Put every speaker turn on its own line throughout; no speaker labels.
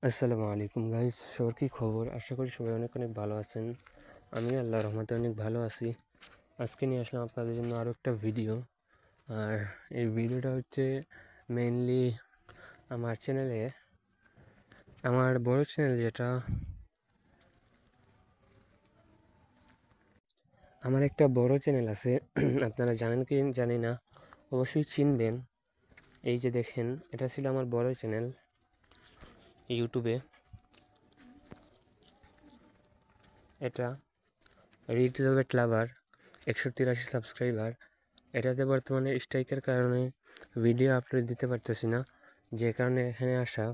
আসসালামু আলাইকুম গাইস, সবার কি খবর? আশা করি সবাই অনেক অনেক ভালো আছেন। আমি আল্লাহর রহমতে অনেক ভালো আছি। আজকে নিয়ে আসলাম আপনাদের জন্য আরও একটা ভিডিও। আর এই ভিডিওটা হচ্ছে মেইনলি আমার চ্যানেলে, আমার বড় চ্যানেল যেটা, আমার একটা বড় চ্যানেল আছে। আপনারা জানেন কি জানি না, অবশ্যই চিনবেন। এই যে দেখেন, এটা ছিল আমার বড় চ্যানেল ইউটিউবে। এটা রিড রবেট লাভার, 183 সাবস্ক্রাইবার। এটাতে বর্তমানে স্ট্রাইকের কারণে ভিডিও আপলোড দিতে পারতেছি না, যে কারণে এখানে আসা।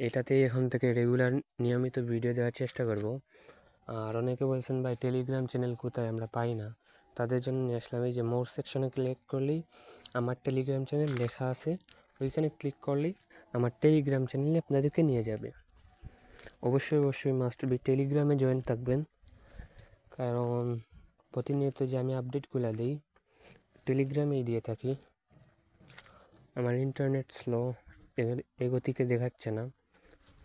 এটাতেই এখন থেকে রেগুলার নিয়মিত ভিডিও দেওয়ার চেষ্টা করব। আর অনেকে বলছেন ভাই টেলিগ্রাম চ্যানেল কোথায়, আমরা পাই না। তাদের জন্য নিয়ে আসলাম। এই যে মোর সেকশনে ক্লিক করলেই আমার টেলিগ্রাম চ্যানেল লেখা আছে, ওইখানে ক্লিক করলেই আমার টেলিগ্রাম চ্যানেলে আপনাদেরকে নিয়ে যাবে। অবশ্যই অবশ্যই মাস্ট বি টেলিগ্রামে জয়েন থাকবেন, কারণ প্রতিনিয়ত যে আমি আপডেটগুলো দিই টেলিগ্রামেই দিয়ে থাকি। আমার ইন্টারনেট স্লো, এগোতিকে দেখাচ্ছে না।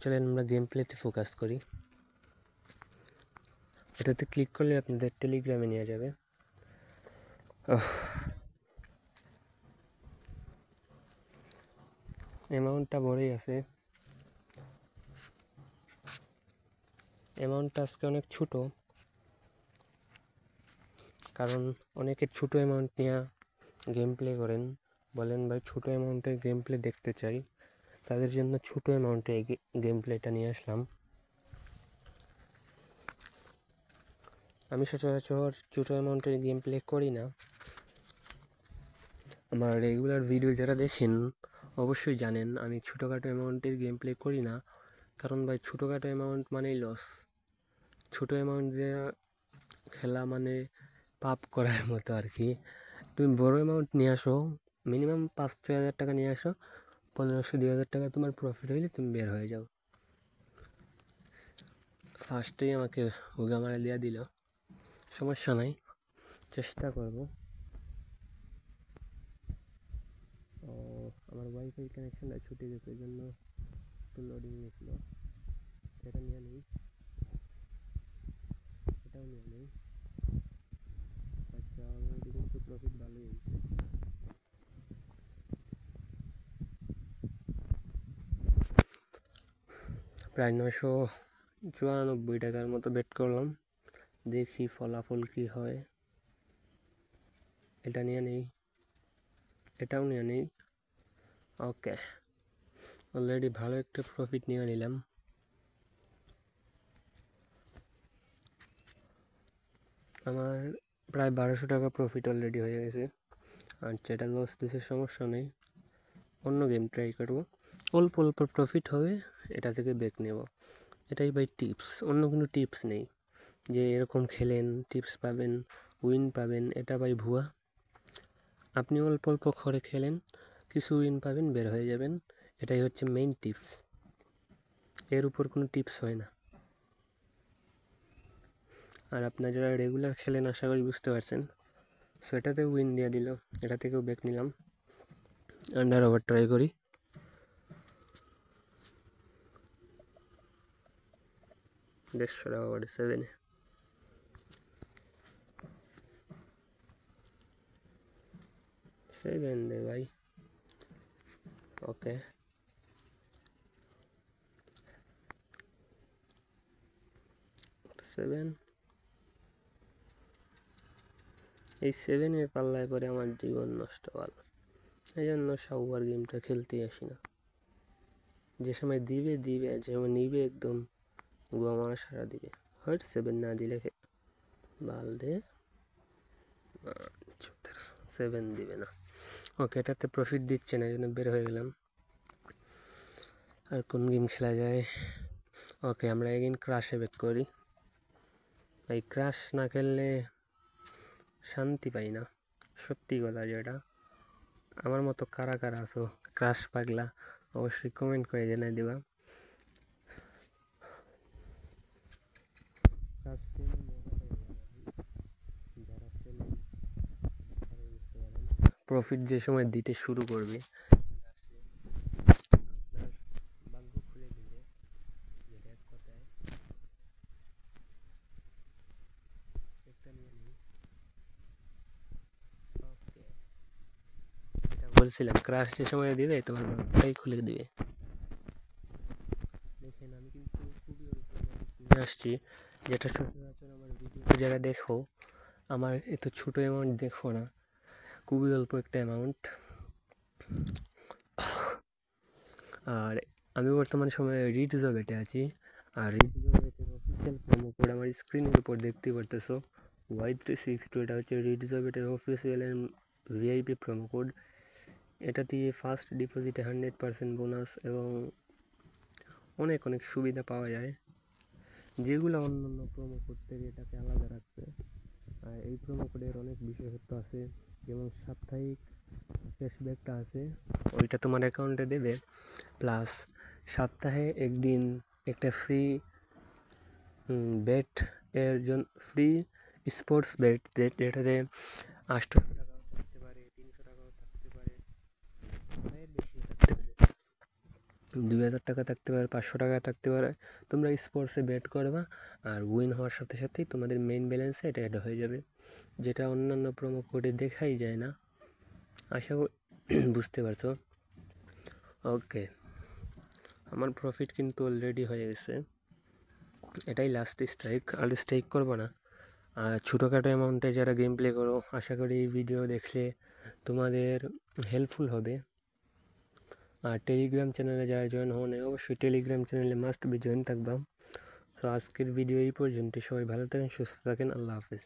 চলেন আমরা গেম প্লেতে ফোকাস করি। এটাতে ক্লিক করলে আপনাদের টেলিগ্রামে নিয়ে যাবে। অ্যামাউন্টটা বড়ই আছে, অ্যামাউন্টটা আজকে অনেক ছোটো, কারণ অনেকে ছোটো অ্যামাউন্ট নিয়ে গেম প্লে করেন, বলেন ভাই ছোটো অ্যামাউন্টে গেম প্লে দেখতে চাই। তাদের জন্য ছোটো অ্যামাউন্টে গেম প্লেটা নিয়ে আসলাম। আমি সচরাচর ছোটো অ্যামাউন্টের গেম প্লে করি না। আমার রেগুলার ভিডিও যারা দেখেন অবশ্যই জানেন আমি ছোটোখাটো অ্যামাউন্টের গেম প্লে করি না, কারণ ভাই ছোটোখাটো অ্যামাউন্ট মানেই লস। ছোটো অ্যামাউন্ট যে খেলা মানে পাপ করার মতো আর কি। তুমি বড় অ্যামাউন্ট নিয়ে আসো, মিনিমাম 5-6 হাজার টাকা নিয়ে আসো, 1500-2000 টাকা তোমার প্রফিট হইলে তুমি বের হয়ে যাও। ফার্স্টেই আমাকে হুগা মারা দিয়ে দিল, সমস্যা নাই, চেষ্টা করব। ও, আমার ওয়াইফাই কানেকশনটা ছুটে গেছে, এই জন্য একটু লোডিং নিয়েছিল। সেটা নিয়ে নেই, এটাও নিয়ে নেই। আচ্ছা, অলরেডি কিন্তু প্রফিট ভালোই হয়েছে। প্রায় 994 টাকার মতো বেট করলাম, দেখি ফলাফল কী হয়। এটা নিয়ে নেই, এটাও নিয়ে নেই। ওকে, অলরেডি ভালো একটা প্রফিট নিয়ে নিলাম। আমার প্রায় 1200 টাকা প্রফিট অলরেডি হয়ে গেছে। আর যেটা লস দিছে সমস্যা নেই, অন্য গেম ট্রাই করবো। অল্প অল্প প্রফিট হবে, এটা থেকে ব্যাক নেব। এটাই ভাই টিপস, অন্য কোনো টিপস নেই যে এরকম খেলেন টিপস পাবেন, উইন পাবেন, এটা ভাই ভুয়া। আপনি অল্প অল্প করে খেলেন, কিছু উইন পাবেন, বের হয়ে যাবেন, এটাই হচ্ছে মেইন টিপস। এর উপর কোনো টিপস হয় না। আর আপনারা যারা রেগুলার খেলেন আশা করি বুঝতে পারছেন। সো এটাতেও উইন দিয়ে দিল, এটা থেকেও ব্যাক নিলাম। আন্ডার ওভার ট্রাই করি। দেড়শো টাকা করে 7-এ, 7 দে ভাই। ওকে, 7। এই 7-এর পাল্লায় পরে আমার জীবন নষ্ট হল। এই জন্য সবার গেমটা খেলতে আসি না। যে সময় দিবে দিবে, যে সময় নিবে একদম গোয়া মারা সারা দিবে। হয়তো 7 না দিলে বাল দে, 7 দিবে না। ওকে, এটাতে প্রফিট দিচ্ছে না, এই জন্য বের হয়ে গেলাম। আর কোন গেম খেলা যায়? ওকে, আমরা এগেন ক্রাশে ব্যাক করি। এই ক্রাশ না খেললে শান্তি পাই না, সত্যি কথা যেটা। আমার মতো কারা কারা আছো ক্রাশ পাগলা, অবশ্যই কমেন্ট করে জানাই দেবা। প্রফিট যে সময় দিতে শুরু করবে, ভাগ্য খুলে দিবে। বলছিলাম ক্রাশ যে সময় দিবে তোমার ব্লগটাই খুলে দিবে। দেখেন আমি কিন্তু খুবই অল্প নিয়ে আসছি, যেটা সচরাচর আমার ভিডিও যারা দেখো আমার এত ছোট অ্যামাউন্ট দেখো না, খুবই অল্প একটা অ্যামাউন্ট। আর আমি বর্তমান সময়ে রিটজবেটে আছি, আর রিটজবেটের অফিসিয়াল প্রোমো কোড আমার স্ক্রিনের উপর দেখতে পারতেছো Y362। এটা হচ্ছে রিটজবেটের অফিসিয়াল ভিআইপি প্রোমো কোড। এটা দিয়ে ফার্স্ট ডিপোজিটে 100% বোনাস এবং অনেক অনেক সুবিধা পাওয়া যায়, যেগুলো অন্যান্য প্রোমো কোড থেকে এটাকে আলাদা রাখছে। আর এই প্রোমো কোডের অনেক বিশেষত্ব আছে, যেমন সাপ্তাহিক ক্যাশব্যাকটা আছে, ওইটা তোমার অ্যাকাউন্টে দেবে, প্লাস সপ্তাহে একদিন একটা ফ্রি বেট এর জন্য, ফ্রি স্পোর্টস বেট, যেটাতে 800 টাকাও থাকতে পারে, 300 টাকাও থাকতে পারে, এর বেশি থাকতে পারে, 2000 টাকা থাকতে পারে, 500 টাকা থাকতে পারে। তোমরা স্পোর্টসে বেট করবা আর উইন হওয়ার সাথে সাথেই তোমাদের মেইন ব্যালেন্সে এটা অ্যাড হয়ে যাবে, যেটা অন্যান্য প্রোমো কোডে দেখাই যায় না। আশা করি বুঝতে পারছো। ওকে, আমার প্রফিট কিন্তু অলরেডি হয়ে গেছে, এটাই লাস্ট স্ট্রাইক, আর স্ট্রাইক করবো না। আর ছোটোখাটো অ্যামাউন্টে যারা গেম প্লে করো, আশা করি এই ভিডিও দেখলে তোমাদের হেল্পফুল হবে। আর টেলিগ্রাম চ্যানেলে যারা জয়েন হন অবশ্যই টেলিগ্রাম চ্যানেলে মাস্ট বি জয়েন থাকবা। তো আজকের ভিডিও এই পর্যন্ত, সবাই ভালো থাকেন, সুস্থ থাকেন, আল্লাহ হাফেজ।